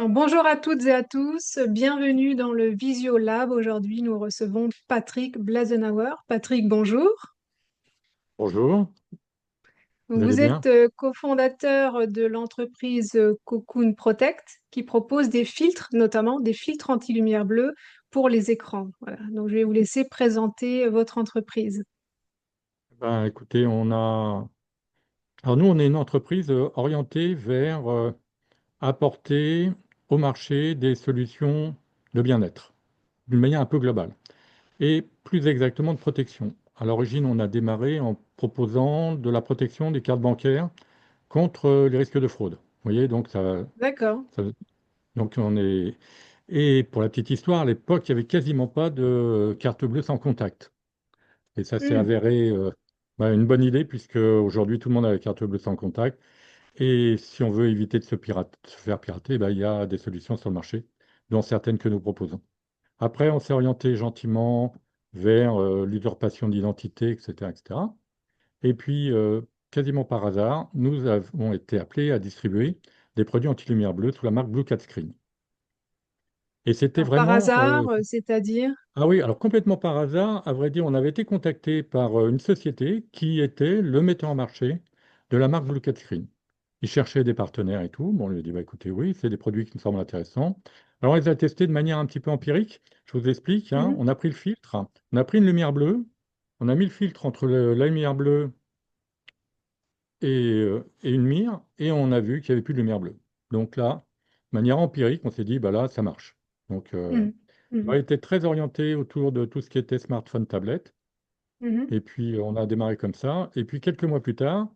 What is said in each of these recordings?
Alors, bonjour à toutes et à tous, bienvenue dans le Visio Lab. Aujourd'hui, nous recevons Patrick Blasenauer. Patrick, bonjour. Bonjour, vous allez Vous êtes bien? cofondateur de l'entreprise Cocoon Protect qui propose des filtres, notamment des filtres anti-lumière bleue pour les écrans. Voilà. Donc, je vais vous laisser présenter votre entreprise. Ben, écoutez, Alors nous, on est une entreprise orientée vers apporter au marché des solutions de bien-être, d'une manière un peu globale, et plus exactement de protection. À l'origine, on a démarré en proposant de la protection des cartes bancaires contre les risques de fraude. Vous voyez, D'accord. ça- donc on est... Et pour la petite histoire, à l'époque, il n'y avait quasiment pas de carte bleue sans contact. Et ça s'est Hmm. avéré une bonne idée puisque aujourd'hui tout le monde a la carte bleue sans contact. Et si on veut éviter de se faire pirater, il y a des solutions sur le marché, dont certaines que nous proposons. Après, on s'est orienté gentiment vers l'usurpation d'identité, etc., etc. Et puis, quasiment par hasard, nous avons été appelés à distribuer des produits anti-lumière bleue sous la marque Blue Cat Screen. Et c'était Alors, par vraiment hasard, c'est-à-dire? ah oui, alors complètement par hasard, à vrai dire, on avait été contacté par une société qui était le metteur en marché de la marque Blue Cat Screen. Ils cherchaient des partenaires et tout. Bon, on lui a dit, bah, écoutez, oui, c'est des produits qui me semblent intéressants. Alors, on les a testés de manière un petit peu empirique. Je vous explique, hein. Mhm. On a pris le filtre, on a pris une lumière bleue, on a mis le filtre entre la lumière bleue et une mire, et on a vu qu'il n'y avait plus de lumière bleue. Donc là, de manière empirique, on s'est dit, bah là, ça marche. Donc, Mhm. on Mhm. était très orienté autour de tout ce qui était smartphone, tablette. Mhm. Et puis, on a démarré comme ça. Et puis, quelques mois plus tard,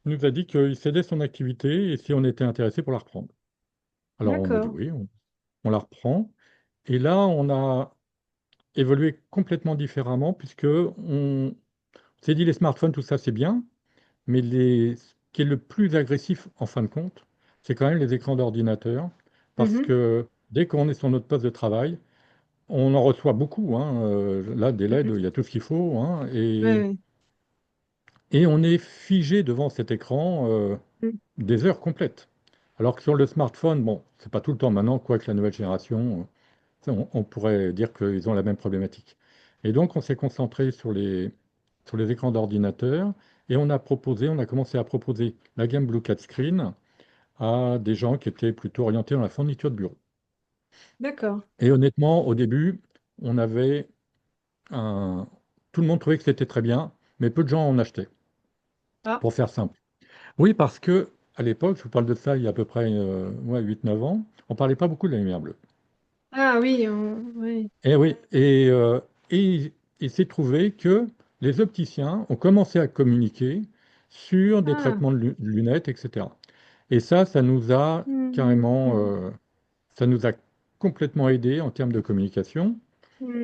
il nous a dit qu'il cédait son activité et si on était intéressé pour la reprendre. Alors, on a dit D'accord. oui, on la reprend. Et là, on a évolué complètement différemment puisque on s'est dit les smartphones, tout ça, c'est bien, mais ce qui est le plus agressif en fin de compte, c'est quand même les écrans d'ordinateur parce Mhm. que dès qu'on est sur notre poste de travail, on en reçoit beaucoup, hein. Là, des LED, Mhm. il y a tout ce qu'il faut, hein. Ouais, ouais. Et on est figé devant cet écran Mhm. des heures complètes. Alors que sur le smartphone, bon, c'est pas tout le temps maintenant, quoique la nouvelle génération, on pourrait dire qu'ils ont la même problématique. Et donc, on s'est concentré sur les écrans d'ordinateur et on a commencé à proposer la gamme Blue Cat Screen à des gens qui étaient plutôt orientés dans la fourniture de bureau. D'accord. Et honnêtement, au début, on avait un... tout le monde trouvait que c'était très bien, mais peu de gens en achetaient, Ah. pour faire simple. Oui, parce que à l'époque, je vous parle de ça il y a à peu près ouais, 8-9 ans, on ne parlait pas beaucoup de la lumière bleue. Ah oui, oui. Et oui, et il s'est trouvé que les opticiens ont commencé à communiquer sur des Ah. traitements de lunettes, etc. Et ça nous a Mhm, carrément, mhm, ça nous a complètement aidé en termes de communication.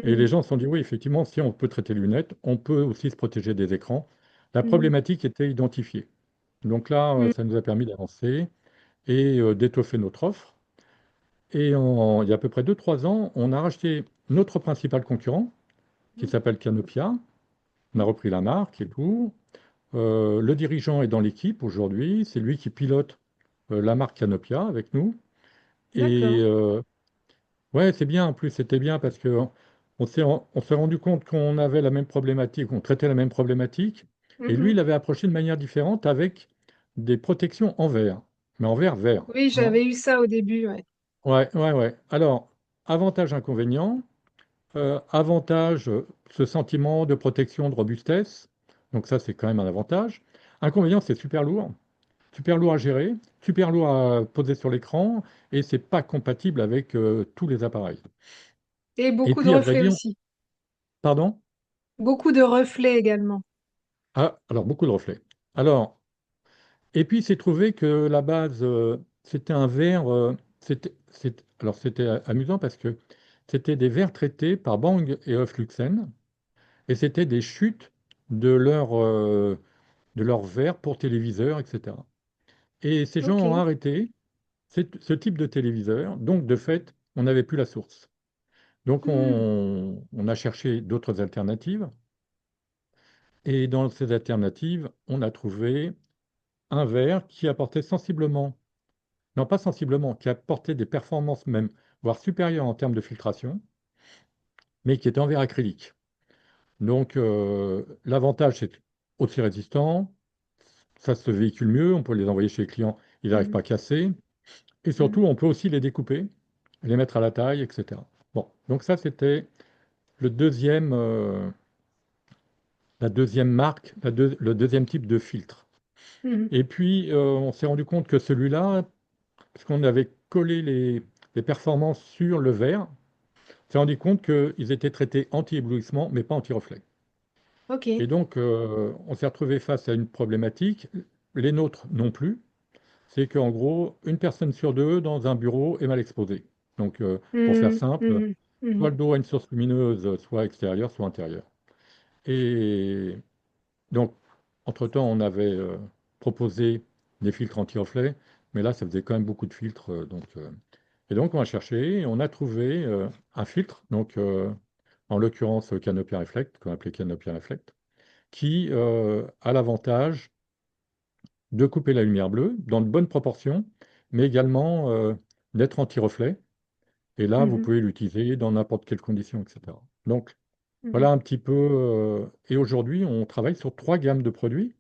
Et les mhm, gens se sont dit, oui, effectivement, si on peut traiter les lunettes, on peut aussi se protéger des écrans. La mhm, problématique était identifiée. Donc là, mhm, ça nous a permis d'avancer et d'étoffer notre offre. Il y a à peu près 2 3 ans, on a racheté notre principal concurrent, qui s'appelle Canopia. On a repris la marque et tout. Le dirigeant est dans l'équipe aujourd'hui. C'est lui qui pilote la marque Canopia avec nous. Et d'accord. ouais, c'est bien. En plus, c'était bien parce que on s'est rendu compte qu'on avait la même problématique, on traitait la même problématique. Et lui, Mhm. il avait approché de manière différente avec des protections en verre, mais en verre vert, Oui, hein. j'avais eu ça au début, ouais. Ouais, ouais, ouais. Alors, avantage, inconvénient. Avantage, ce sentiment de protection, de robustesse. Donc ça, c'est quand même un avantage. Inconvénient, c'est super lourd à gérer, super lourd à poser sur l'écran, et c'est pas compatible avec tous les appareils. Et Et beaucoup de puis, à vrai reflets dire, aussi. pardon? Beaucoup de reflets également. Ah, alors beaucoup de reflets. Alors, et puis, c'est trouvé que la base, c'était un verre, alors c'était amusant parce que c'était des verres traités par Bang et Hofluxen, et c'était des chutes de leur verre pour téléviseur, etc. Et ces gens Ok. ont arrêté ce type de téléviseur, donc de fait, on n'avait plus la source. Donc Hmm. on a cherché d'autres alternatives, et dans ces alternatives, on a trouvé un verre qui apportait sensiblement non pas sensiblement, qui apportait des performances même, voire supérieures en termes de filtration, mais qui était en verre acrylique. Donc, l'avantage, c'est aussi résistant, ça se véhicule mieux, on peut les envoyer chez les clients, ils n'arrivent pas Mhm. à casser, et Mhm. surtout, on peut aussi les découper, les mettre à la taille, etc. Bon, donc ça, c'était le deuxième, la deuxième marque, le deuxième type de filtre. Mhm. Et puis, on s'est rendu compte que celui-là, parce qu'on avait collé les performances sur le verre, on s'est rendu compte qu'ils étaient traités anti-éblouissement, mais pas anti-reflet. Et Ok. donc, on s'est retrouvé face à une problématique, les nôtres non plus, c'est qu'en gros, une personne sur deux dans un bureau est mal exposée. Donc, pour faire Mhm. simple, Mhm. soit Mhm. le dos a une source lumineuse, soit extérieure, soit intérieure. Et donc, entre-temps, on avait proposé des filtres anti-reflet, mais là, ça faisait quand même beaucoup de filtres. Et donc, on a cherché et on a trouvé un filtre, donc en l'occurrence Canopy Reflect, qu'on appelait Canopy Reflect, qui a l'avantage de couper la lumière bleue dans de bonnes proportions, mais également d'être anti-reflet. Et là, vous Mhm. pouvez l'utiliser dans n'importe quelle condition, etc. Donc, Mhm. voilà un petit peu. Et aujourd'hui, on travaille sur trois gammes de produits.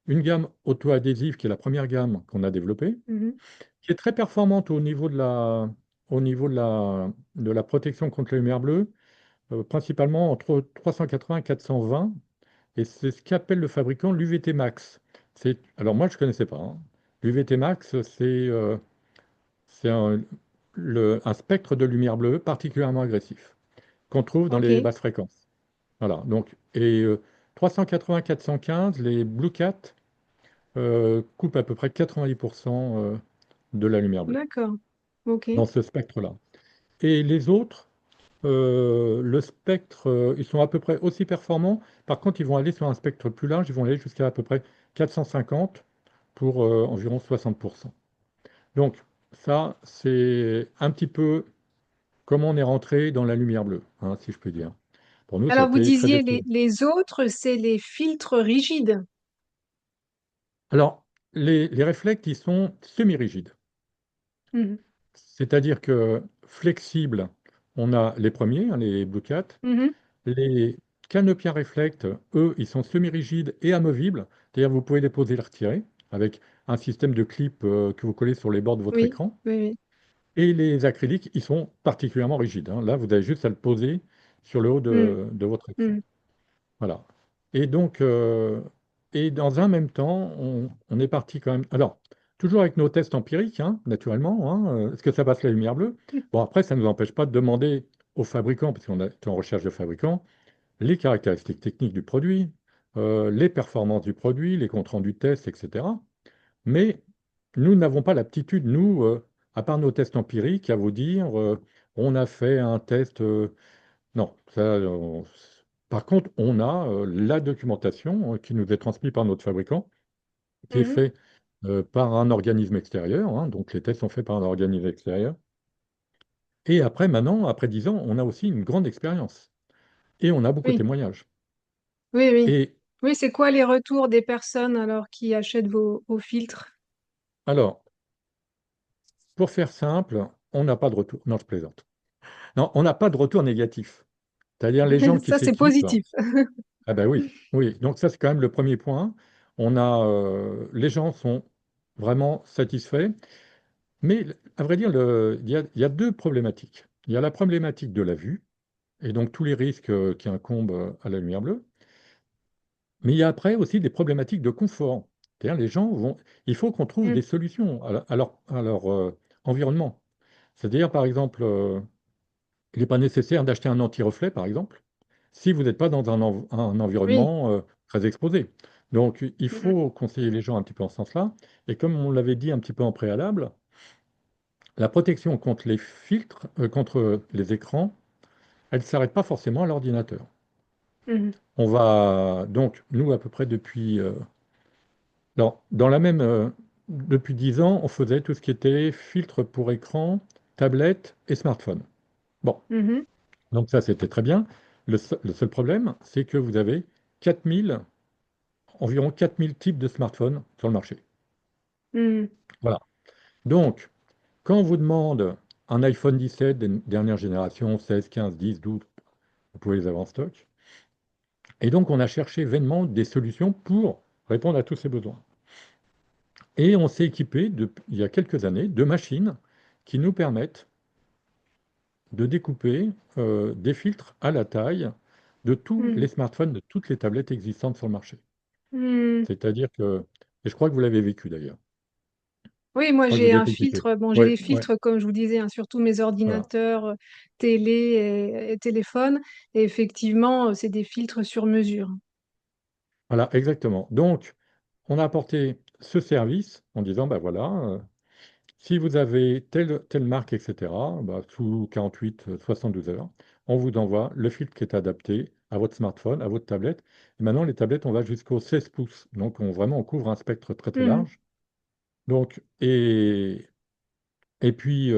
Une gamme auto-adhésive, qui est la première gamme qu'on a développée, Mhm. qui est très performante au niveau de la protection contre la lumière bleue, principalement entre 380 et 420. Et c'est ce qu'appelle le fabricant l'UVT Max. Alors moi, je ne connaissais pas, hein. L'UVT Max, c'est un spectre de lumière bleue particulièrement agressif qu'on trouve dans les Ok. basses fréquences. Voilà, donc, et 380-415, les Blue Cat coupent à peu près 90% de la lumière bleue D'accord. Ok. dans ce spectre-là. Et les autres, le spectre, ils sont à peu près aussi performants. Par contre, ils vont aller sur un spectre plus large, ils vont aller jusqu'à à peu près 450 pour environ 60%. Donc, ça, c'est un petit peu comment on est rentré dans la lumière bleue, hein, si je puis dire. Pour nous, ça a Alors, vous été très disiez étonnant. les autres, c'est les filtres rigides. Alors, les réflects, ils sont semi-rigides. Mhm. C'est-à-dire que flexibles, on a les premiers, hein, les Blue Cat. Mhm. Les Canopia Reflect, eux, ils sont semi-rigides et amovibles. C'est-à-dire vous pouvez les poser et les retirer avec un système de clip que vous collez sur les bords de votre Oui. écran. Oui, oui. Et les acryliques, ils sont particulièrement rigides, hein. Là, vous avez juste à le poser sur le haut Mhm. de votre écran. Mhm. Voilà. Et donc, et dans un même temps, on est parti quand même. Alors, toujours avec nos tests empiriques, hein, naturellement, hein, est-ce que ça passe la lumière bleue? Bon, après, ça ne nous empêche pas de demander aux fabricants, parce qu'on est en recherche de fabricants, les caractéristiques techniques du produit, les performances du produit, les comptes rendus de test, etc. Mais nous n'avons pas l'aptitude, nous, à part nos tests empiriques, à vous dire, on a fait un test. Non, ça, par contre, on a la documentation qui nous est transmise par notre fabricant, qui est Mhm. fait par un organisme extérieur, hein, donc les tests sont faits par un organisme extérieur. Et après, maintenant, après 10 ans, on a aussi une grande expérience et on a beaucoup de Oui. témoignages. Oui, oui. Et Oui, c'est quoi les retours des personnes alors qui achètent vos filtres? alors, pour faire simple, on n'a pas de retour. Non, je plaisante. Non, on n'a pas de retour négatif. C'est-à-dire les gens qui Ça, c'est s'équipent. positif. Ah ben oui, oui. Donc ça, c'est quand même le premier point. Les gens sont vraiment satisfaits. Mais à vrai dire, il y a deux problématiques. Il y a la problématique de la vue, et donc tous les risques qui incombent à la lumière bleue. Mais il y a après aussi des problématiques de confort. C'est-à-dire il faut qu'on trouve Mhm. des solutions à leur environnement. C'est-à-dire, par exemple, il n'est pas nécessaire d'acheter un anti-reflet, par exemple, si vous n'êtes pas dans un Oui. environnement très exposé. Donc, il Mhm. faut conseiller les gens un petit peu en ce sens-là. Et comme on l'avait dit un petit peu en préalable, la protection contre les filtres, contre les écrans, elle ne s'arrête pas forcément à l'ordinateur. Mhm. On va donc, nous, à peu près depuis, depuis 10 ans, on faisait tout ce qui était filtre pour écran, tablette et smartphone. Bon, Mhm. donc ça, c'était très bien. Le seul problème, c'est que vous avez 4000, environ 4000 types de smartphones sur le marché. Mhm. Voilà. Donc, quand on vous demande un iPhone 17 dernière génération, 16, 15, 10, 12, vous pouvez les avoir en stock. Et donc, on a cherché vainement des solutions pour répondre à tous ces besoins. Et on s'est équipé, il y a quelques années, de machines qui nous permettent de découper des filtres à la taille de tous les Hmm. smartphones, de toutes les tablettes existantes sur le marché. Hmm. C'est-à-dire que, et je crois que vous l'avez vécu d'ailleurs, Oui, je moi crois que vous j'ai devez un être équipé. filtre. Bon, j'ai Oui, des ouais, filtres comme je vous disais, hein, sur tous mes voilà. ordinateurs, télé et téléphones. Et effectivement, c'est des filtres sur mesure. Voilà, exactement. Donc, on a apporté ce service en disant, ben voilà, si vous avez telle marque, etc., bah, sous 48, 72 heures, on vous envoie le filtre qui est adapté à votre smartphone, à votre tablette. Et maintenant, les tablettes, on va jusqu'au 16 pouces. Donc, vraiment, on couvre un spectre très, très Hmm. large. Donc, et puis,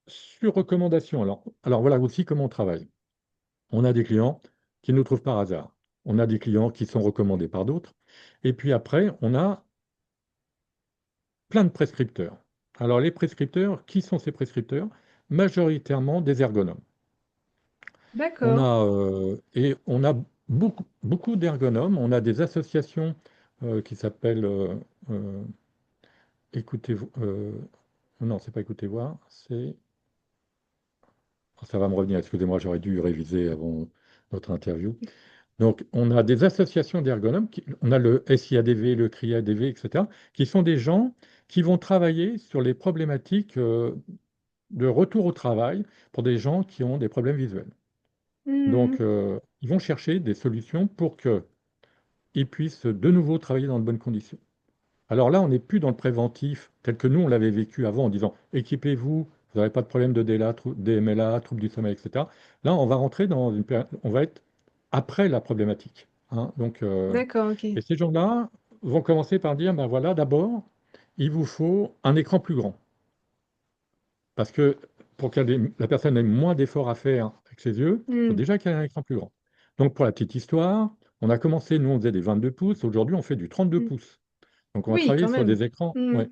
sur recommandation, alors voilà aussi comment on travaille. On a des clients qui nous trouvent par hasard. On a des clients qui sont recommandés par d'autres. Et puis après, on a plein de prescripteurs. Alors, les prescripteurs, qui sont ces prescripteurs? Majoritairement des ergonomes. D'accord. Et on a beaucoup, beaucoup d'ergonomes. On a des associations qui s'appellent euh, Écoutez, non, c'est pas écoutez voir, c'est. Ça va me revenir, excusez-moi, j'aurais dû réviser avant notre interview. Donc, on a des associations d'ergonomes, on a le SIADV, le CRIADV, etc., qui sont des gens qui vont travailler sur les problématiques de retour au travail pour des gens qui ont des problèmes visuels. Hmm. Donc, ils vont chercher des solutions pour qu'ils puissent de nouveau travailler dans de bonnes conditions. Alors là, on n'est plus dans le préventif tel que nous, on l'avait vécu avant en disant équipez-vous, vous n'aurez pas de problème de DMLA, troubles du sommeil, etc. Là, on va rentrer dans une période, on va être après la problématique, hein. Donc, D'accord, ok. et ces gens-là vont commencer par dire ben voilà, d'abord, il vous faut un écran plus grand. Parce que pour que la personne ait moins d'efforts à faire avec ses yeux, il faut Hmm. déjà qu'elle ait un écran plus grand. Donc, pour la petite histoire, on a commencé, nous, on faisait des 22 pouces, aujourd'hui, on fait du 32 Hmm. pouces. Donc, on va Oui, travailler quand sur même. des écrans. Hmm. Ouais.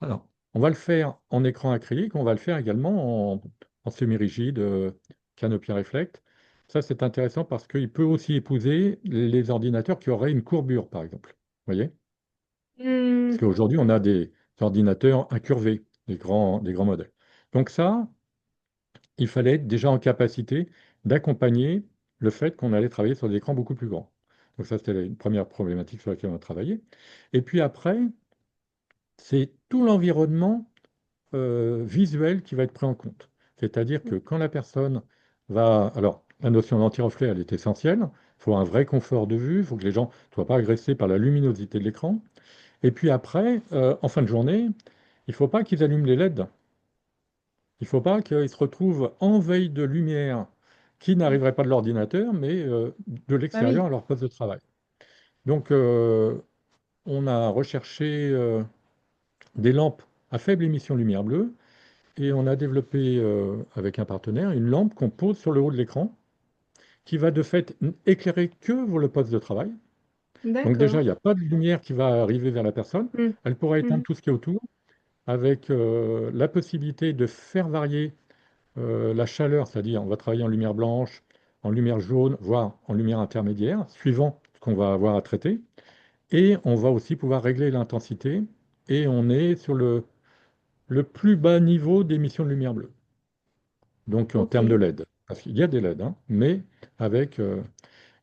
Alors, on va le faire en écran acrylique, on va le faire également en semi-rigide, Canopy Reflect. Ça, c'est intéressant parce qu'il peut aussi épouser les ordinateurs qui auraient une courbure, par exemple. Vous voyez? Parce Hmm. qu'aujourd'hui, on a des ordinateurs incurvés, des grands modèles. Donc ça, il fallait être déjà en capacité d'accompagner le fait qu'on allait travailler sur des écrans beaucoup plus grands. Donc ça, c'était une première problématique sur laquelle on a travaillé. Et puis après, c'est tout l'environnement visuel qui va être pris en compte. C'est-à-dire que quand la personne va. Alors, la notion d'anti-reflet, elle est essentielle. Il faut un vrai confort de vue, il faut que les gens ne soient pas agressés par la luminosité de l'écran. Et puis après, en fin de journée, il ne faut pas qu'ils allument les LED. Il ne faut pas qu'ils se retrouvent en veille de lumière qui Hmm. n'arriverait pas de l'ordinateur, mais de Bah l'extérieur oui. à leur poste de travail. Donc, on a recherché des lampes à faible émission de lumière bleue. Et on a développé avec un partenaire une lampe qu'on pose sur le haut de l'écran qui va de fait éclairer que le poste de travail. Donc déjà, D'accord. il n'y a pas de lumière qui va arriver vers la personne. Hmm. Elle pourra éteindre Hmm. tout ce qui est autour avec la possibilité de faire varier la chaleur, c'est-à-dire on va travailler en lumière blanche, en lumière jaune, voire en lumière intermédiaire, suivant ce qu'on va avoir à traiter. Et on va aussi pouvoir régler l'intensité et on est sur le plus bas niveau d'émission de lumière bleue. Donc en Ok. termes de LED, parce qu'il y a des LED, hein, mais avec.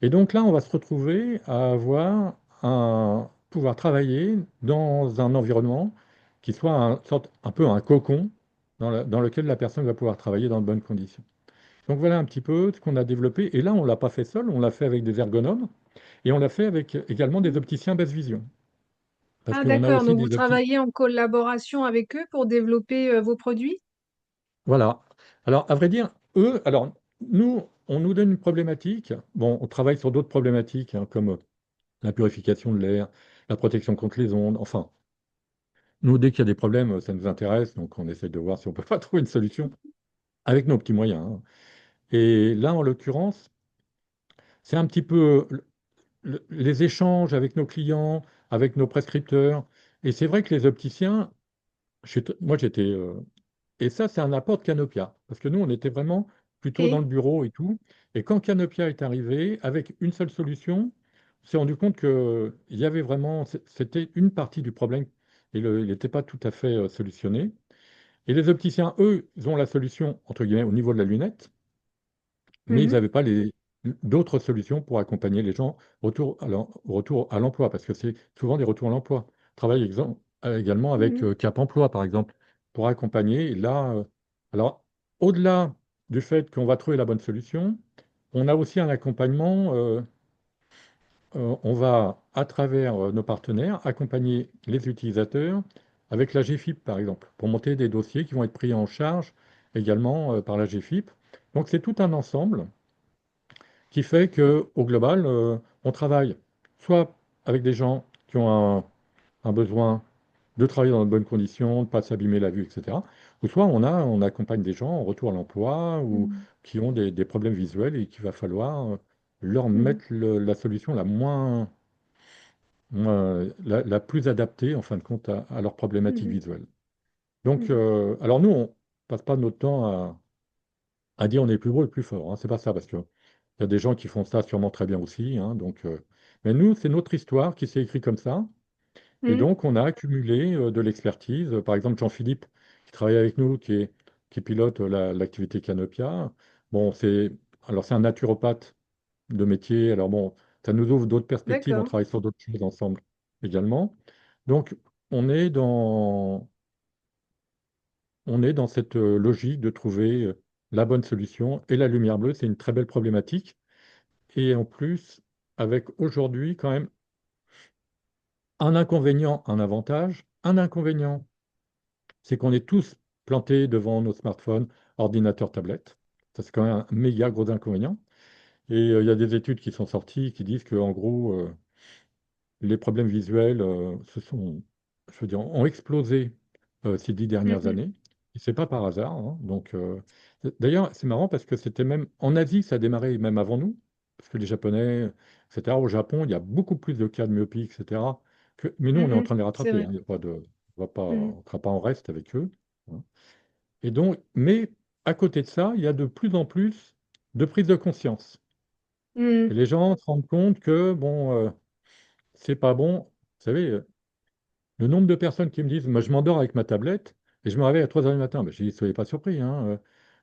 Et donc là, on va se retrouver à avoir pouvoir travailler dans un environnement qui soit un peu un cocon dans lequel la personne va pouvoir travailler dans de bonnes conditions. Donc voilà un petit peu ce qu'on a développé. Et là, on ne l'a pas fait seul, on l'a fait avec des ergonomes et on l'a fait avec également des opticiens basse vision. Parce Ah, qu'on a d'accord. aussi Donc, vous des opticiens. travaillez en collaboration avec eux pour développer vos produits? Voilà. Alors, à vrai dire, eux, alors, nous, on nous donne une problématique. Bon, on travaille sur d'autres problématiques, hein, comme la purification de l'air, la protection contre les ondes. Enfin, nous, dès qu'il y a des problèmes, ça nous intéresse, donc on essaie de voir si on peut pas trouver une solution avec nos petits moyens, hein. Et là, en l'occurrence, c'est un petit peu les échanges avec nos clients, avec nos prescripteurs. Et c'est vrai que les opticiens, moi, j'étais. Et ça, c'est un apport de Canopia. Parce que nous, on était vraiment plutôt dans le Ok. bureau et tout. Et quand Canopia est arrivé, avec une seule solution, on s'est rendu compte que il y avait vraiment. C'était une partie du problème. Et il n'était pas tout à fait solutionné. Et les opticiens, eux, ils ont la solution, entre guillemets, au niveau de la lunette, mais ils Mhm. n'avaient pas d'autres solutions pour accompagner les gens au retour à l'emploi, parce que c'est souvent des retours à l'emploi. Je travaille également avec Mhm. Cap Emploi, par exemple, pour accompagner. Et là, alors, au-delà du fait qu'on va trouver la bonne solution, on a aussi un accompagnement. On va, à travers nos partenaires, accompagner les utilisateurs avec la GFIP, par exemple, pour monter des dossiers qui vont être pris en charge également par la GFIP. Donc, c'est tout un ensemble qui fait qu'au global, on travaille soit avec des gens qui ont un besoin de travailler dans de bonnes conditions, de ne pas s'abîmer la vue, etc. Ou soit on accompagne des gens en retour à l'emploi ou Mhm. qui ont des problèmes visuels et qu'il va falloir leur Mhm. mettre la solution la plus adaptée, en fin de compte, à leurs problématiques Mhm. visuelles. Donc, Mhm. alors nous, on passe pas notre temps à dire on est le plus beau et le plus fort, hein. C'est pas ça, parce que il y a des gens qui font ça sûrement très bien aussi, hein, donc, mais nous, c'est notre histoire qui s'est écrite comme ça. Et Mhm. donc, on a accumulé de l'expertise. Par exemple, Jean-Philippe, qui travaille avec nous, qui pilote l'activité Canopia. Bon, alors c'est un naturopathe de métier. Alors bon, ça nous ouvre d'autres perspectives. On D'accord. travaille sur d'autres choses ensemble également. Donc, on est dans, on est dans cette logique de trouver la bonne solution. Et la lumière bleue, c'est une très belle problématique. Et en plus, avec aujourd'hui quand même un inconvénient, un avantage. Un inconvénient, c'est qu'on est tous plantés devant nos smartphones, ordinateurs, tablettes. Ça, c'est quand même un méga gros inconvénient. Et il y a des études qui sont sorties qui disent qu'en gros, les problèmes visuels je veux dire, ont explosé ces 10 dernières Mhm. années. Et c'est pas par hasard, hein. Donc, d'ailleurs, c'est marrant parce que c'était même en Asie, ça a démarré même avant nous, parce que les Japonais, etc. Au Japon, il y a beaucoup plus de cas de myopie, etc. Mais nous, on est en Mhm. train de les C'est rattraper, hein. vrai. Il y a pas de, Mhm. on ne sera pas en reste avec eux, hein. Et donc, mais à côté de ça, il y a de plus en plus de prise de conscience. Et Mhm. les gens se rendent compte que, bon, c'est pas bon. Vous savez, le nombre de personnes qui me disent, moi, je m'endors avec ma tablette et je me réveille à 3 heures du matin. Ben, je dis, soyez pas surpris, hein,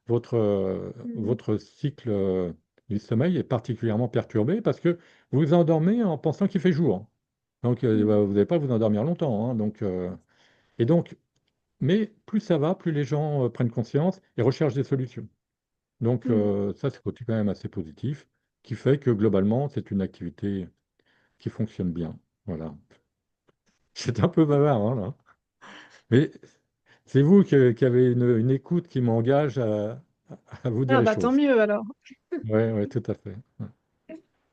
Mhm. votre cycle du sommeil est particulièrement perturbé parce que vous vous endormez en pensant qu'il fait jour. Donc, Mhm. vous n'allez pas vous endormir longtemps, hein. Donc, et donc, mais plus ça va, plus les gens prennent conscience et recherchent des solutions. Donc, Mhm. ça, c'est côté quand même assez positif, qui fait que globalement, c'est une activité qui fonctionne bien. Voilà. C'est un peu bavard, hein, là. Mais c'est vous qui avez une écoute qui m'engage à vous dire Ah les bah tant choses. mieux alors. Oui, oui, tout à fait. Ouais.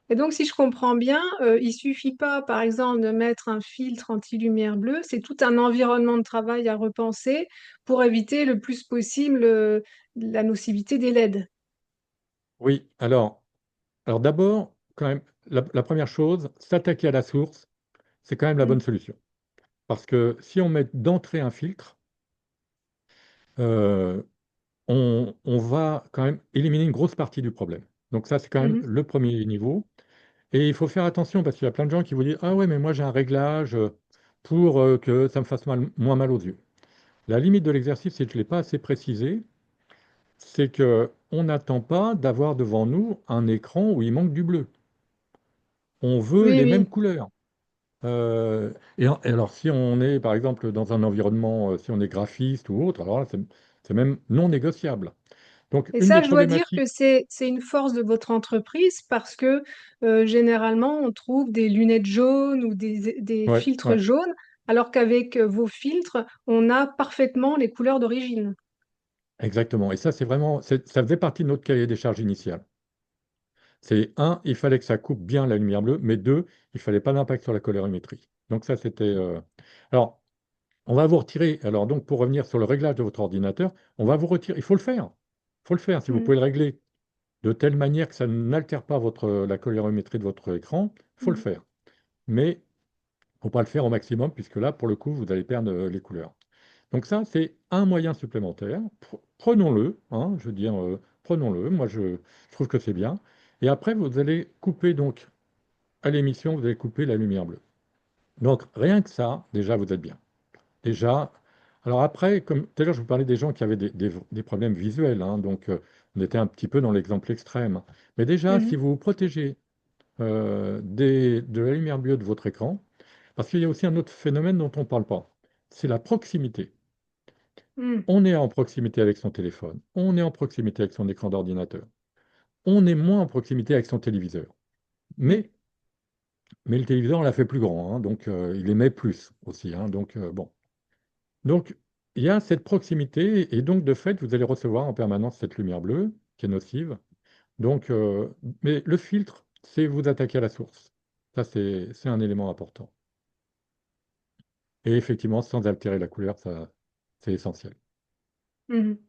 Et donc, si je comprends bien, il suffit pas, par exemple, de mettre un filtre anti-lumière bleue, c'est tout un environnement de travail à repenser pour éviter le plus possible la nocivité des LED. Oui, alors d'abord, quand même, la première chose, s'attaquer à la source, c'est quand même la bonne Mm. solution. Parce que si on met d'entrée un filtre, euh, on va quand même éliminer une grosse partie du problème. Donc ça, c'est quand même Mhm. le premier niveau. Et il faut faire attention parce qu'il y a plein de gens qui vous disent, ah ouais, mais moi j'ai un réglage pour que ça me fasse moins mal aux yeux. La limite de l'exercice, c'est que je ne l'ai pas assez précisé, c'est que on n'attend pas d'avoir devant nous un écran où il manque du bleu. On veut Oui, les mêmes oui. couleurs. Et alors, si on est, par exemple, dans un environnement, si on est graphiste ou autre, alors là, c'est même non négociable. Donc, Et une des ça, je dois dire problématiques, que c'est une force de votre entreprise parce que généralement, on trouve des lunettes jaunes ou des ouais, filtres ouais, jaunes, alors qu'avec vos filtres, on a parfaitement les couleurs d'origine. exactement. Et ça, c'est vraiment, ça faisait partie de notre cahier des charges initial. C'est un, il fallait que ça coupe bien la lumière bleue, mais deux, il fallait pas d'impact sur la colorimétrie. Donc ça, c'était. Alors, on va vous retirer. Alors donc, pour revenir sur le réglage de votre ordinateur, on va vous retirer. Il faut le faire. Il faut le faire. Si vous Mm. pouvez le régler de telle manière que ça n'altère pas la colorimétrie de votre écran, il faut le Mm. faire. Mais il ne faut pas le faire au maximum, puisque là, pour le coup, vous allez perdre les couleurs. Donc ça, c'est un moyen supplémentaire. Prenons-le, hein, je veux dire, prenons-le. Moi, je trouve que c'est bien. Et après, vous allez couper donc à l'émission, vous allez couper la lumière bleue. Donc rien que ça, déjà, vous êtes bien. Déjà, alors après, comme tout à l'heure, je vous parlais des gens qui avaient des problèmes visuels, hein, donc on était un petit peu dans l'exemple extrême. Mais déjà, si Mhm. vous vous protégez de la lumière bleue de votre écran, parce qu'il y a aussi un autre phénomène dont on ne parle pas, c'est la proximité. Mhm. On est en proximité avec son téléphone, on est en proximité avec son écran d'ordinateur, on est moins en proximité avec son téléviseur. Oui. Mais, mais le téléviseur, on l'a fait plus grand, hein, donc il émet plus aussi, hein, donc bon. Donc, il y a cette proximité, et donc de fait, vous allez recevoir en permanence cette lumière bleue qui est nocive. Donc, mais le filtre, c'est vous attaquer à la source. Ça, c'est un élément important. Et effectivement, sans altérer la couleur, ça, c'est essentiel. Mhm.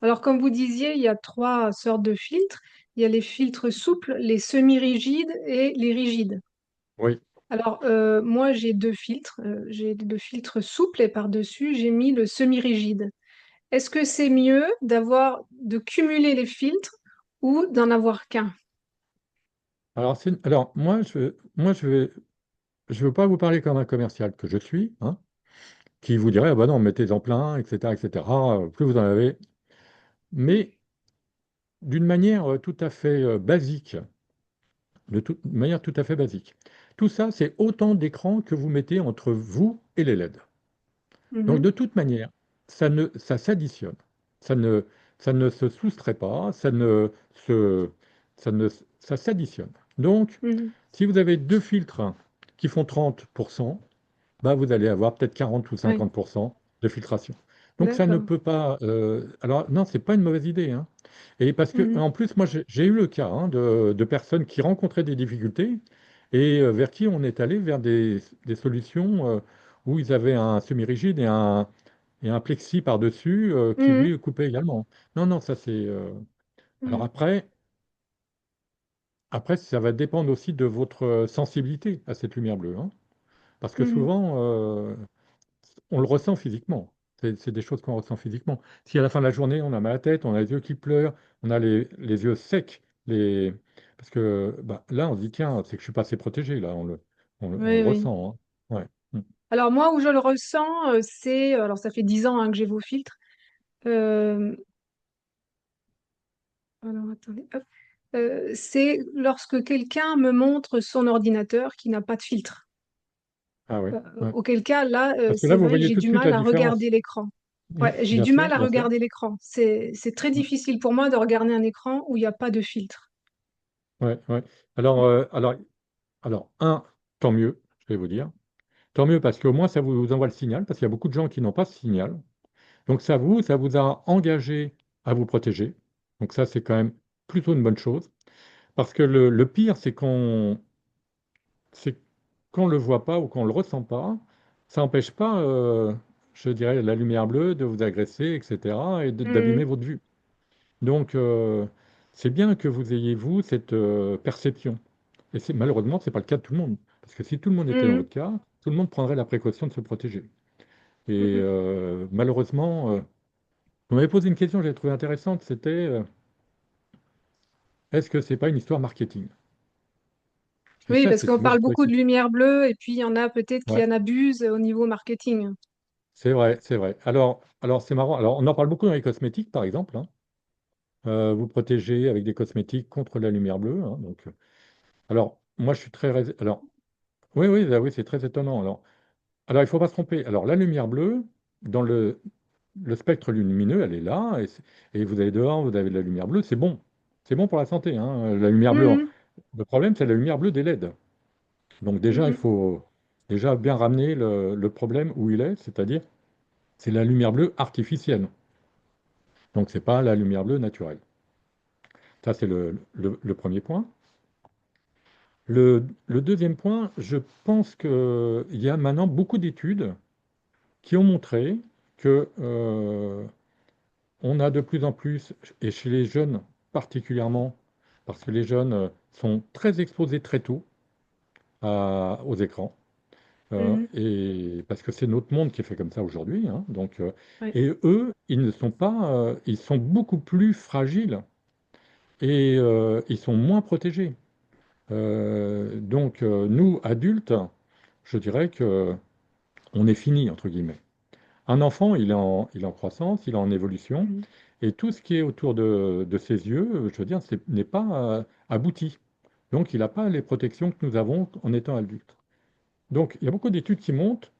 Alors, comme vous disiez, il y a trois sortes de filtres. Il y a les filtres souples, les semi-rigides et les rigides. Oui. Alors, moi, j'ai deux filtres. J'ai le filtre souple et par-dessus, j'ai mis le semi-rigide. Est-ce que c'est mieux de cumuler les filtres ou d'en avoir qu'un? Alors, alors je veux pas vous parler comme un commercial que je suis, hein, qui vous dirait, ah bah non, mettez-en plein, etc., etc., plus vous en avez. Mais d'une manière tout à fait basique, de manière tout à fait basique. Tout ça, c'est autant d'écrans que vous mettez entre vous et les LED. Donc, Mhm, de toute manière, ça s'additionne. Ça ne, ça ne se soustrait pas, se, ça ne, ça s'additionne. Donc, mhm. si vous avez deux filtres qui font 30%, bah, vous allez avoir peut-être 40 ou Oui, 50% de filtration. Donc ça ne d'accord. peut pas. Alors non, c'est pas une mauvaise idée, hein. Et parce que Mhm, en plus, moi, j'ai eu le cas, hein, de personnes qui rencontraient des difficultés et vers qui on est allé vers des solutions où ils avaient un semi-rigide et un plexi par-dessus qui mhm, lui coupait également. Non, non, ça c'est. Alors mhm, après, ça va dépendre aussi de votre sensibilité à cette lumière bleue, hein. Parce que mhm, souvent, on le ressent physiquement. C'est des choses qu'on ressent physiquement. Si à la fin de la journée, on a mal à la tête, on a les yeux qui pleurent, on a les yeux secs, parce que bah, là, on se dit, tiens, c'est que je suis pas assez protégé, là, on le oui, oui. ressent, hein. Ouais. Mm. Alors moi, où je le ressens, alors ça fait 10 ans hein, que j'ai vos filtres. Euh, alors attendez, hop. C'est lorsque quelqu'un me montre son ordinateur qui n'a pas de filtre. Ah ouais, ouais. Auquel cas, là, Parce que là, c'est vous vrai que voyez j'ai tout de du suite mal la à regarder différence. l'écran. Mm. Ouais, j'ai Bien du mal sûr, à bien sûr. regarder l'écran. C'est très Mm. difficile pour moi de regarder un écran où il n'y a pas de filtre. Ouais, ouais. Alors, un, tant mieux, je vais vous dire. Tant mieux parce qu'au moins, ça vous envoie le signal, parce qu'il y a beaucoup de gens qui n'ont pas ce signal. Donc ça vous a engagé à vous protéger. Donc ça, c'est quand même plutôt une bonne chose. Parce que le pire, c'est qu'on ne le voit pas ou qu'on ne le ressent pas. Ça n'empêche pas, je dirais, la lumière bleue de vous agresser, etc., et d'abîmer Mhm, votre vue. Donc c'est bien que vous ayez, vous, cette perception. Et malheureusement, ce n'est pas le cas de tout le monde. Parce que si tout le monde était dans mhm, votre cas, tout le monde prendrait la précaution de se protéger. Et mhm. malheureusement, vous m'avez posé une question que j'ai trouvée intéressante, c'était est-ce que c'est pas une histoire marketing? Et Oui, ça, parce qu'on moi, j'ai parle trouvé que beaucoup de lumière bleue et puis il y en a peut-être qui ouais, en abusent au niveau marketing. c'est vrai, c'est vrai. Alors c'est marrant. Alors, on en parle beaucoup dans les cosmétiques, par exemple, hein. Vous protégez avec des cosmétiques contre la lumière bleue, hein, donc, alors, moi, je suis très. Alors, oui, oui, oui, c'est très étonnant. Alors, il ne faut pas se tromper. Alors, la lumière bleue, dans le spectre lumineux, elle est là, et vous allez dehors, vous avez de la lumière bleue, c'est bon. C'est bon pour la santé, hein, la lumière bleue. Mhm, Le problème, c'est la lumière bleue des LED. Donc déjà, il mhm, faut déjà bien ramener le problème où il est, c'est-à-dire c'est la lumière bleue artificielle. Donc c'est pas la lumière bleue naturelle. Ça, c'est le premier point. Le deuxième point, je pense qu'il y a maintenant beaucoup d'études qui ont montré que on a de plus en plus, et chez les jeunes particulièrement, parce que les jeunes sont très exposés très tôt aux écrans. Mhm. et parce que c'est notre monde qui est fait comme ça aujourd'hui, hein, Ouais. et eux, ils ne sont pas, ils sont beaucoup plus fragiles et ils sont moins protégés. Nous, adultes, je dirais que on est fini, entre guillemets. Un enfant, il est en croissance, il est en évolution, Mhm. et tout ce qui est autour de ses yeux, je veux dire, n'est pas abouti. Donc, il n'a pas les protections que nous avons en étant adulte. Donc, il y a beaucoup d'études qui montrent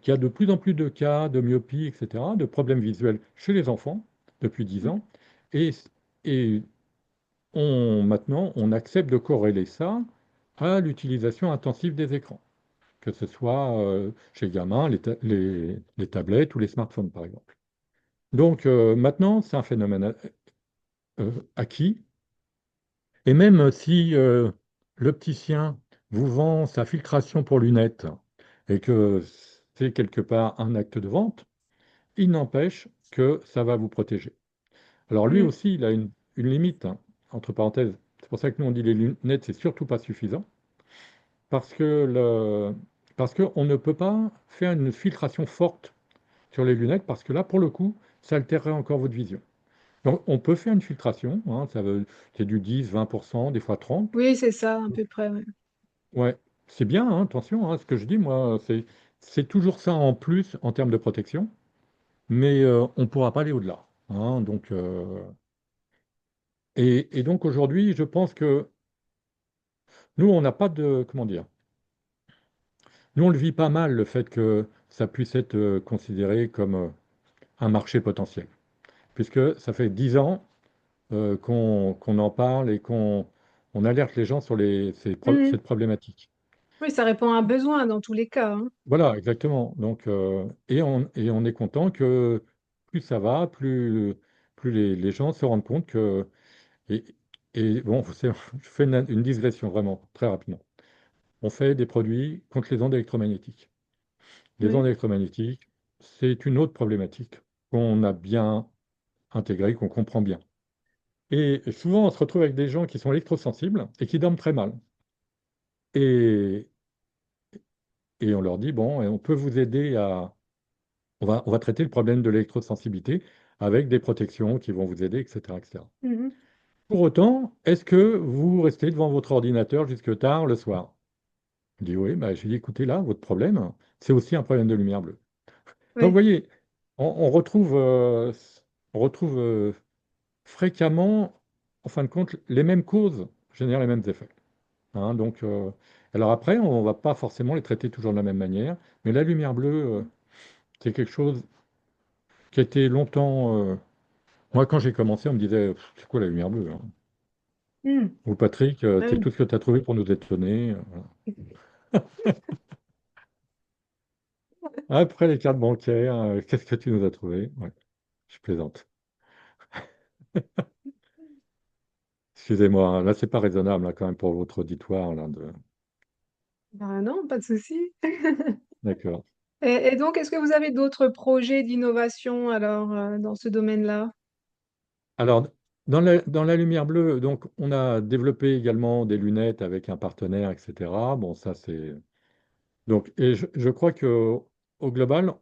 qu'il y a de plus en plus de cas de myopie, etc., de problèmes visuels chez les enfants depuis 10 ans. Et, et maintenant, on accepte de corréler ça à l'utilisation intensive des écrans, que ce soit chez les gamins, les tablettes ou les smartphones, par exemple. Donc maintenant, c'est un phénomène acquis. Et même si l'opticien vous vend sa filtration pour lunettes et que c'est quelque part un acte de vente, il n'empêche que ça va vous protéger. Alors lui Mhm. aussi, il a une limite, hein, entre parenthèses. C'est pour ça que nous, on dit les lunettes, c'est surtout pas suffisant, parce que parce qu'on ne peut pas faire une filtration forte sur les lunettes, parce que là, pour le coup, ça altérerait encore votre vision. Donc, on peut faire une filtration, hein, c'est du 10, 20%, des fois 30. Oui, c'est ça, à peu près. Ouais. Ouais, c'est bien, hein, attention, hein, ce que je dis, moi, c'est toujours ça en plus en termes de protection, mais on ne pourra pas aller au-delà, hein. Et donc aujourd'hui, je pense que nous, on n'a pas de, comment dire, nous, on le vit pas mal, le fait que ça puisse être considéré comme un marché potentiel, puisque ça fait 10 ans qu'on en parle et qu'on alerte les gens sur Mhm. cette problématique. Oui, ça répond à un besoin dans tous les cas, hein. Voilà, exactement. Et on est content que plus ça va, plus les gens se rendent compte que... Et, et bon, je fais une digression vraiment, très rapidement. On fait des produits contre les ondes électromagnétiques. Les ondes Oui. électromagnétiques, c'est une autre problématique qu'on a bien intégrée, qu'on comprend bien. Et souvent, on se retrouve avec des gens qui sont électrosensibles et qui dorment très mal. Et, et on leur dit, bon, on peut vous aider à... on va traiter le problème de l'électrosensibilité avec des protections qui vont vous aider, etc., etc. Mhm. Pour autant, est-ce que vous restez devant votre ordinateur jusque tard le soir? Je dis oui, bah, je dis écoutez là, votre problème, c'est aussi un problème de lumière bleue. Donc vous Oui. voyez, on retrouve fréquemment, en fin de compte, les mêmes causes génèrent les mêmes effets, hein. Alors après, on ne va pas forcément les traiter toujours de la même manière, mais la lumière bleue, c'est quelque chose qui a été longtemps. Moi, quand j'ai commencé, on me disait, c'est quoi la lumière bleue, hein? Mhm. Ou Patrick, Ah c'est tout oui. ce que tu as trouvé pour nous étonner. Voilà. Après les cartes bancaires, qu'est-ce que tu nous as trouvé? Ouais, je plaisante. Excusez-moi, hein, là, c'est pas raisonnable, hein, quand même, pour votre auditoire, là, Ben non, pas de souci. D'accord. Et donc, est-ce que vous avez d'autres projets d'innovation alors dans ce domaine-là? Alors, dans la lumière bleue, donc, on a développé également des lunettes avec un partenaire, etc. Bon, ça, c'est... Donc, et je crois que au global,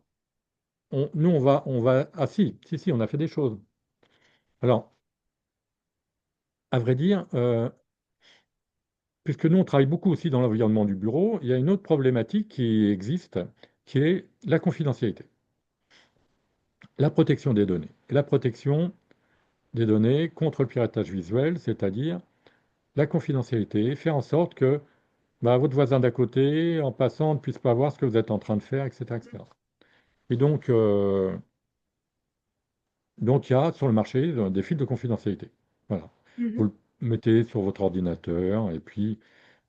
nous, on va... Ah si, on a fait des choses. Alors, à vrai dire, puisque nous, on travaille beaucoup aussi dans l'environnement du bureau, il y a une autre problématique qui existe, qui est la confidentialité, la protection des données. Et la protection des données contre le piratage visuel, c'est-à-dire la confidentialité, faire en sorte que bah, votre voisin d'à côté, en passant, ne puisse pas voir ce que vous êtes en train de faire, etc., etc. Et donc il y a sur le marché des fils de confidentialité. Voilà. Vous Mhm. le mettez sur votre ordinateur et puis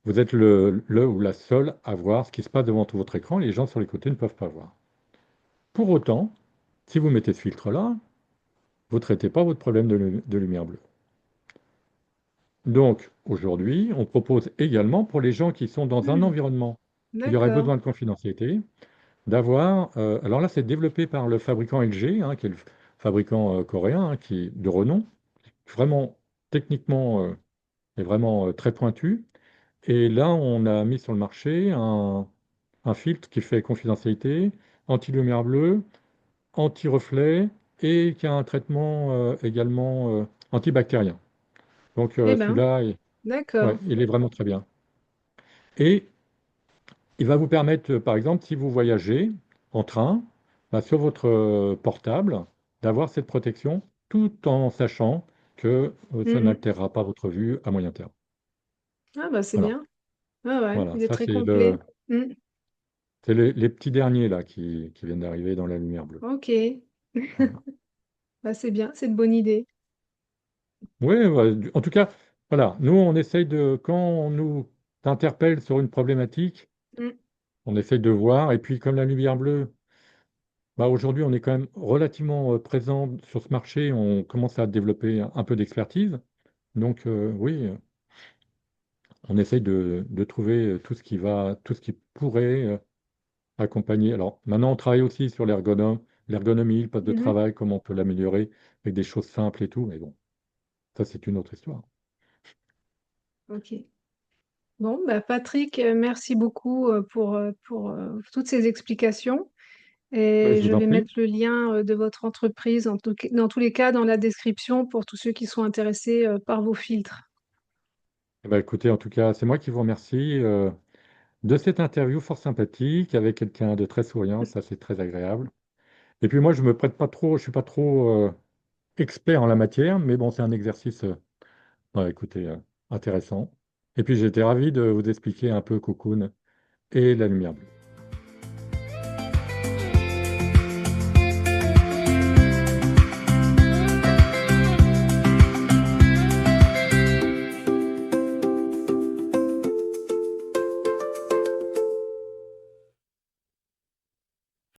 vous êtes le ou la seule à voir ce qui se passe devant tout votre écran. Les gens sur les côtés ne peuvent pas voir. Pour autant, si vous mettez ce filtre-là, vous ne traitez pas votre problème de lumière bleue. Donc, aujourd'hui, on propose également pour les gens qui sont dans un Mhm. environnement où il y aurait D'accord. besoin de confidentialité, d'avoir, alors là, c'est développé par le fabricant LG, hein, qui est le fabricant coréen, hein, qui est de renom, vraiment techniquement est vraiment très pointu. Et là, on a mis sur le marché un filtre qui fait confidentialité, anti-lumière bleue, anti-reflet et qui a un traitement également antibactérien. Donc Eh ben, celui-là, d'accord. ouais, il est vraiment très bien. Et il va vous permettre, par exemple, si vous voyagez en train, bah, sur votre portable, d'avoir cette protection tout en sachant que ça Mhm. n'altérera pas votre vue à moyen terme. Ah bah c'est Voilà, bien. Ah ouais, voilà, il est ça très complet. Mm. c'est les petits derniers là qui viennent d'arriver dans la lumière bleue. Ok. Voilà. Bah c'est bien, c'est une bonne idée. Oui, ouais, en tout cas, voilà, nous on essaye de, quand on nous interpelle sur une problématique, Mm. on essaye de voir, et puis comme la lumière bleue, bah, aujourd'hui on est quand même relativement présent sur ce marché, on commence à développer un peu d'expertise, donc oui, on essaye de trouver tout ce qui va, tout ce qui pourrait accompagner. Alors maintenant on travaille aussi sur l'ergonomie, le poste de Mhm. travail, comment on peut l'améliorer avec des choses simples et tout, mais bon, ça c'est une autre histoire. Ok. Bon, bah Patrick, merci beaucoup pour toutes ces explications. Ouais, Et je je vous en vais prie. mettre le lien de votre entreprise, dans tous les cas, dans la description pour tous ceux qui sont intéressés par vos filtres. Eh ben, écoutez, en tout cas, c'est moi qui vous remercie de cette interview fort sympathique avec quelqu'un de très souriant, ça c'est très agréable. Et puis moi, je me prête pas trop, je suis pas trop expert en la matière, mais bon, c'est un exercice, ouais, écoutez, intéressant. Et puis j'ai été ravi de vous expliquer un peu Cocoon et la lumière bleue.